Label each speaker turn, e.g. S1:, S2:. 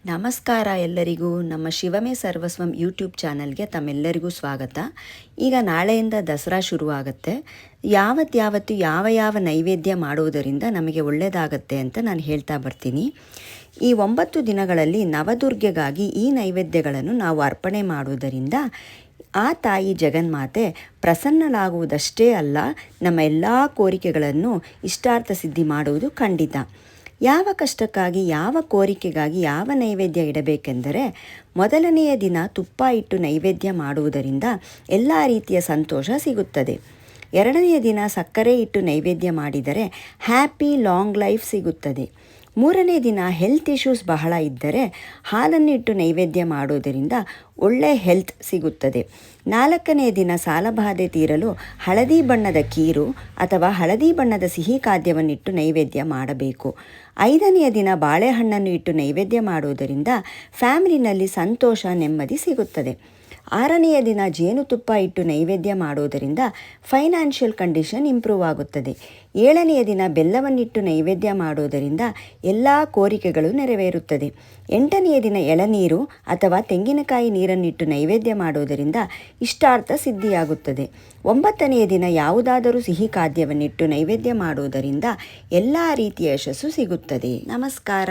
S1: ನಮಸ್ಕಾರ ಎಲ್ಲರಿಗೂ. ನಮ್ಮ ಶಿವಮೇ ಸರ್ವಸ್ವಂ ಯೂಟ್ಯೂಬ್ ಚಾನಲ್ಗೆ ತಮ್ಮೆಲ್ಲರಿಗೂ ಸ್ವಾಗತ. ಈಗ ನಾಳೆಯಿಂದ ದಸರಾ ಶುರುವಾಗುತ್ತೆ. ಯಾವತ್ತು ಯಾವ ನೈವೇದ್ಯ ಮಾಡುವುದರಿಂದ ನಮಗೆ ಒಳ್ಳೆಯದಾಗತ್ತೆ ಅಂತ ನಾನು ಹೇಳ್ತಾ ಬರ್ತೀನಿ. ಈ 9 ದಿನಗಳಲ್ಲಿ ನವದುರ್ಗೆಗಾಗಿ ಈ ನೈವೇದ್ಯಗಳನ್ನು ನಾವು ಅರ್ಪಣೆ ಮಾಡುವುದರಿಂದ ಆ ತಾಯಿ ಜಗನ್ಮಾತೆ ಪ್ರಸನ್ನಳಾಗುವುದಷ್ಟೇ ಅಲ್ಲ, ನಮ್ಮ ಎಲ್ಲ ಕೋರಿಕೆಗಳನ್ನು ಇಷ್ಟಾರ್ಥ ಸಿದ್ಧಿ ಮಾಡುವುದು ಖಂಡಿತ. ಯಾವ ಕಷ್ಟಕ್ಕಾಗಿ, ಯಾವ ಕೋರಿಕೆಗಾಗಿ ಯಾವ ನೈವೇದ್ಯ ಇಡಬೇಕೆಂದರೆ, ಮೊದಲನೆಯ ದಿನ ತುಪ್ಪ ಇಟ್ಟು ನೈವೇದ್ಯ ಮಾಡುವುದರಿಂದ ಎಲ್ಲ ರೀತಿಯ ಸಂತೋಷ ಸಿಗುತ್ತದೆ. ಎರಡನೆಯ ದಿನ ಸಕ್ಕರೆ ಇಟ್ಟು ನೈವೇದ್ಯ ಮಾಡಿದರೆ ಹ್ಯಾಪಿ ಲಾಂಗ್ ಲೈಫ್ ಸಿಗುತ್ತದೆ. ಮೂರನೇ ದಿನ ಹೆಲ್ತ್ ಇಶ್ಯೂಸ್ ಬಹಳ ಇದ್ದರೆ ಹಾಲನ್ನು ಇಟ್ಟು ನೈವೇದ್ಯ ಮಾಡುವುದರಿಂದ ಒಳ್ಳೆ ಹೆಲ್ತ್ ಸಿಗುತ್ತದೆ. ನಾಲ್ಕನೇ ದಿನ ಸಾಲಬಾಧೆ ತೀರಲು ಹಳದಿ ಬಣ್ಣದ ಕೀರು ಅಥವಾ ಹಳದಿ ಬಣ್ಣದ ಸಿಹಿ ಖಾದ್ಯವನ್ನಿಟ್ಟು ನೈವೇದ್ಯ ಮಾಡಬೇಕು. ಐದನೆಯ ದಿನ ಬಾಳೆಹಣ್ಣನ್ನು ಇಟ್ಟು ನೈವೇದ್ಯ ಮಾಡುವುದರಿಂದ ಫ್ಯಾಮಿಲಿನಲ್ಲಿ ಸಂತೋಷ, ನೆಮ್ಮದಿ ಸಿಗುತ್ತದೆ. ಆರನೆಯ ದಿನ ಜೇನುತುಪ್ಪ ಇಟ್ಟು ನೈವೇದ್ಯ ಮಾಡುವುದರಿಂದ ಫೈನಾನ್ಷಿಯಲ್ ಕಂಡೀಷನ್ ಇಂಪ್ರೂವ್ ಆಗುತ್ತದೆ. ಏಳನೆಯ ದಿನ ಬೆಲ್ಲವನ್ನಿಟ್ಟು ನೈವೇದ್ಯ ಮಾಡುವುದರಿಂದ ಎಲ್ಲ ಕೋರಿಕೆಗಳು ನೆರವೇರುತ್ತದೆ. ಎಂಟನೆಯ ದಿನ ಎಳನೀರು ಅಥವಾ ತೆಂಗಿನಕಾಯಿ ನೀರನ್ನಿಟ್ಟು ನೈವೇದ್ಯ ಮಾಡುವುದರಿಂದ ಇಷ್ಟಾರ್ಥ ಸಿದ್ಧಿಯಾಗುತ್ತದೆ. ಒಂಬತ್ತನೆಯ ದಿನ ಯಾವುದಾದರೂ ಸಿಹಿ ಖಾದ್ಯವನ್ನಿಟ್ಟು ನೈವೇದ್ಯ ಮಾಡುವುದರಿಂದ ಎಲ್ಲ ರೀತಿಯ ಯಶಸ್ಸು ಸಿಗುತ್ತದೆ. ನಮಸ್ಕಾರ.